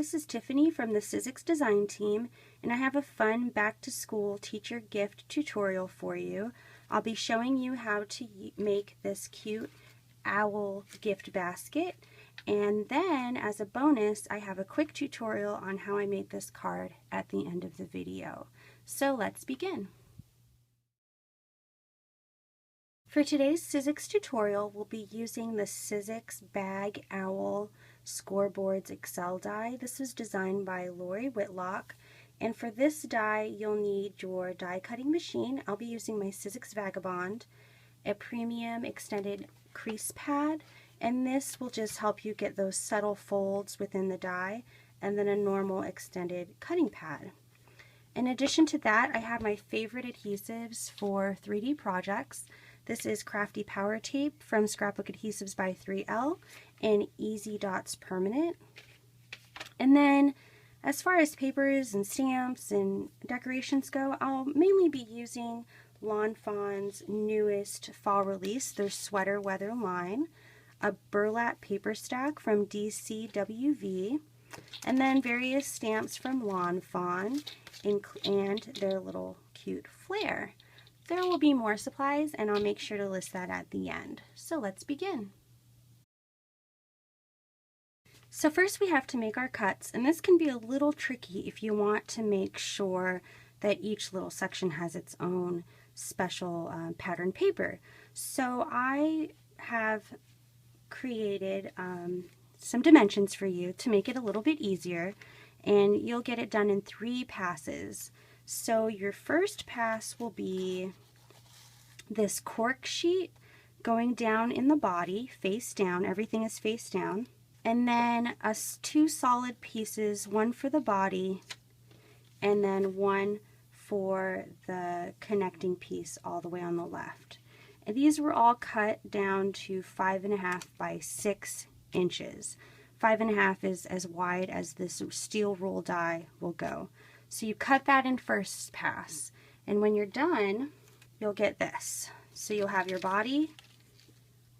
this is Tiffany from the Sizzix Design team, and I have a fun back-to-school teacher gift tutorial for you. I'll be showing you how to make this cute owl gift basket, and then as a bonus I have a quick tutorial on how I made this card at the end of the video. So let's begin. For today's Sizzix tutorial, we'll be using the Sizzix Bag Owl Scoreboards Excel die. This is designed by Lori Whitlock, and for this die you'll need your die cutting machine. I'll be using my Sizzix Vagabond, a premium extended crease pad, and this will just help you get those subtle folds within the die, and then a normal extended cutting pad. In addition to that, I have my favorite adhesives for 3D projects. This is Crafty Power Tape from Scrapbook Adhesives by 3L and Easy Dots Permanent. And then as far as papers and stamps and decorations go, I'll mainly be using Lawn Fawn's newest fall release, their Sweater Weather line, a burlap paper stack from DCWV, and then various stamps from Lawn Fawn and their little cute flare. There will be more supplies, and I'll make sure to list that at the end. So let's begin. So first we have to make our cuts, and this can be a little tricky if you want to make sure that each little section has its own special pattern paper. So I have created some dimensions for you to make it a little bit easier, and you'll get it done in 3 passes. So your first pass will be this cork sheet going down in the body, face down, everything is face down, and then 2 solid pieces, one for the body and then one for the connecting piece all the way on the left. And these were all cut down to 5.5 by 6 inches. 5.5 is as wide as this steel rule die will go. So you cut that in first pass, and when you're done, you'll get this. So you'll have your body,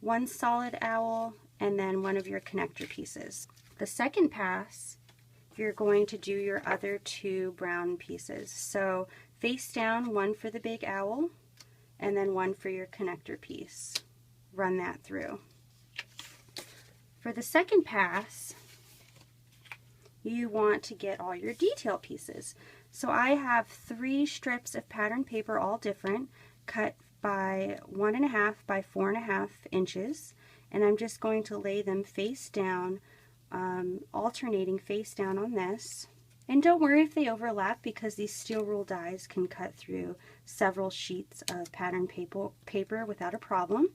one solid owl, and then one of your connector pieces. The second pass, you're going to do your other 2 brown pieces. So face down, one for the big owl, and then one for your connector piece. Run that through. For the second pass, you want to get all your detail pieces. So I have 3 strips of pattern paper, all different, cut by 1.5 by 4.5 inches, and I'm just going to lay them face down, alternating face down on this. And don't worry if they overlap, because these steel rule dies can cut through several sheets of pattern paper without a problem.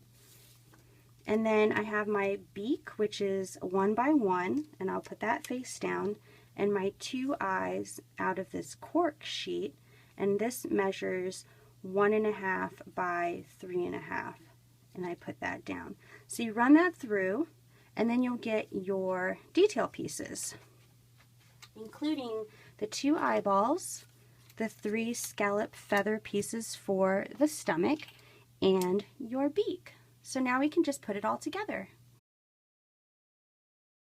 And then I have my beak, which is 1 by 1, and I'll put that face down, and my 2 eyes out of this cork sheet, and this measures 1.5 by 3.5, and I put that down. So you run that through, and then you'll get your detail pieces, including the 2 eyeballs, the 3 scallop feather pieces for the stomach, and your beak. So now we can just put it all together.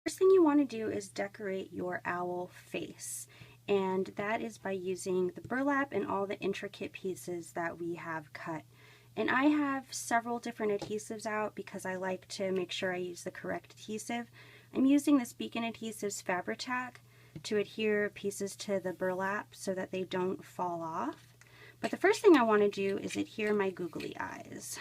First thing you want to do is decorate your owl face, and that is by using the burlap and all the intricate pieces that we have cut. And I have several different adhesives out because I like to make sure I use the correct adhesive. I'm using this Beacon Adhesives fabri-tac to adhere pieces to the burlap so that they don't fall off. But the first thing I want to do is adhere my googly eyes.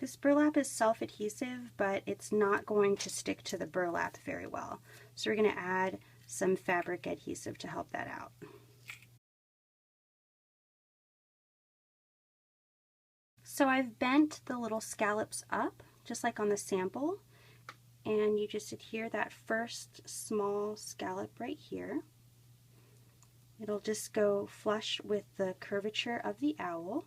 This burlap is self-adhesive, but it's not going to stick to the burlap very well. So we're going to add some fabric adhesive to help that out. So I've bent the little scallops up, just like on the sample, and you just adhere that first small scallop right here. It'll just go flush with the curvature of the owl.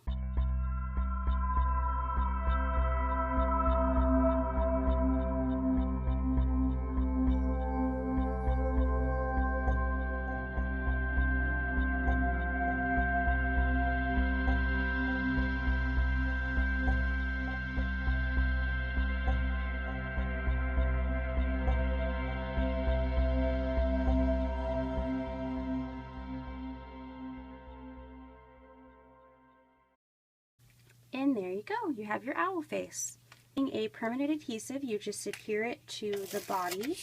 And there you go, you have your owl face. Using a permanent adhesive, you just adhere it to the body.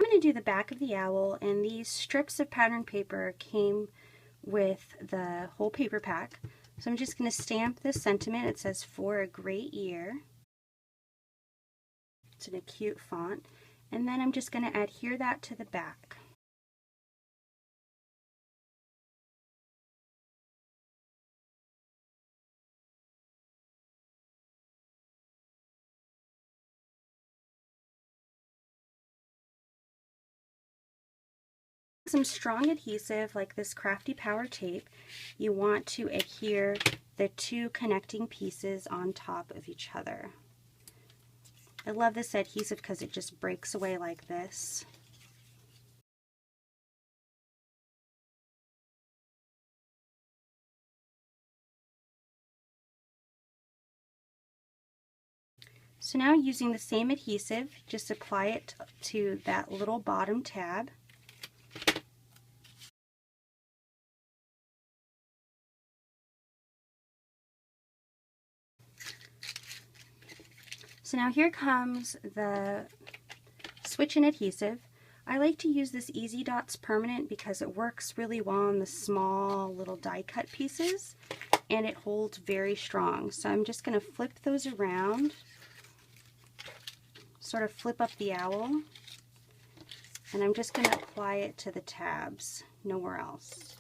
I'm going to do the back of the owl, and these strips of pattern paper came with the whole paper pack. So I'm just going to stamp this sentiment. It says, "For a great year." It's in a cute font. And then I'm just going to adhere that to the back. Some strong adhesive like this Crafty Power tape, you want to adhere the two connecting pieces on top of each other. I love this adhesive because it just breaks away like this. So now using the same adhesive, just apply it to that little bottom tab. So now here comes the switch and adhesive. I like to use this Easy Dots Permanent because it works really well on the small little die cut pieces and it holds very strong. So I'm just going to flip those around, sort of flip up the owl, and I'm just going to apply it to the tabs, nowhere else.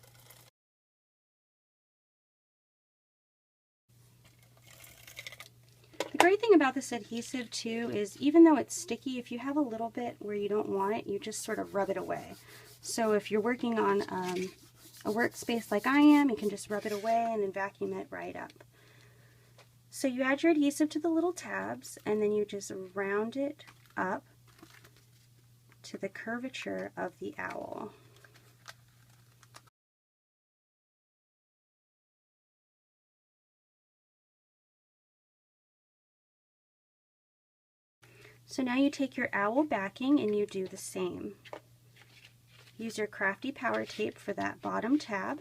The great thing about this adhesive too is even though it's sticky, if you have a little bit where you don't want it, you just sort of rub it away. So if you're working on a workspace like I am, you can just rub it away and then vacuum it right up. So you add your adhesive to the little tabs and then you just round it up to the curvature of the owl. So now you take your owl backing and you do the same. Use your Crafty Power tape for that bottom tab.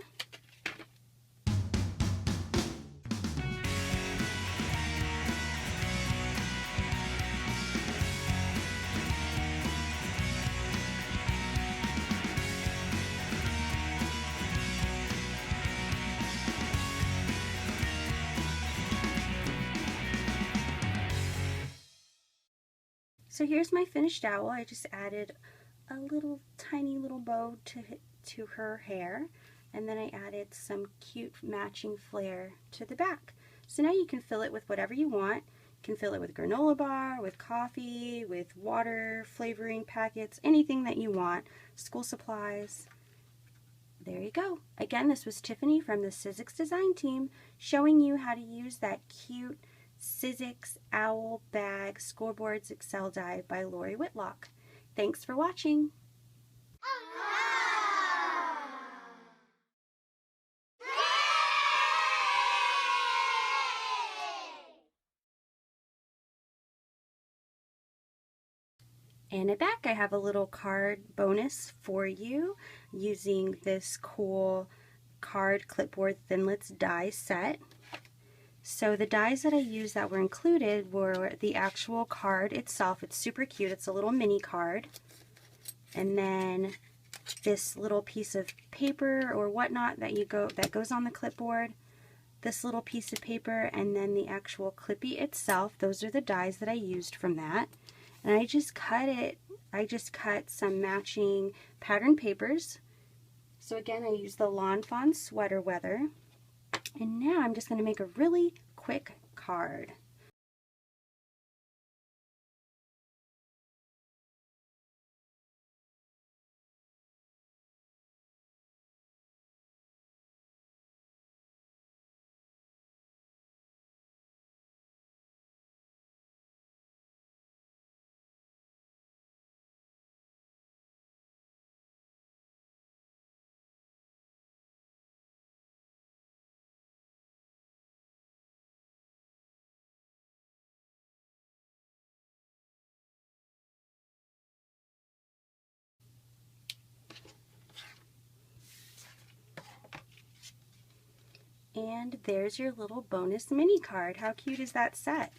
So here's my finished owl. I just added a little tiny little bow to her hair, and then I added some cute matching flair to the back. So now you can fill it with whatever you want. You can fill it with granola bar, with coffee, with water, flavoring packets, anything that you want, school supplies. There you go. Again, this was Tiffany from the Sizzix Design team showing you how to use that cute Sizzix Owl Bag Scoreboards Excel Die by Lori Whitlock. Thanks for watching. And at back I have a little card bonus for you using this cool card clipboard Thinlits die set. So the dies that I used that were included were the actual card itself. It's super cute. It's a little mini card. And then this little piece of paper or whatnot that goes on the clipboard. This little piece of paper, and then the actual Clippy itself. Those are the dies that I used from that. And I just cut some matching pattern papers. So again, I used the Lawn Fawn Sweater Weather. And now I'm just going to make a really quick card. And there's your little bonus mini card. How cute is that set?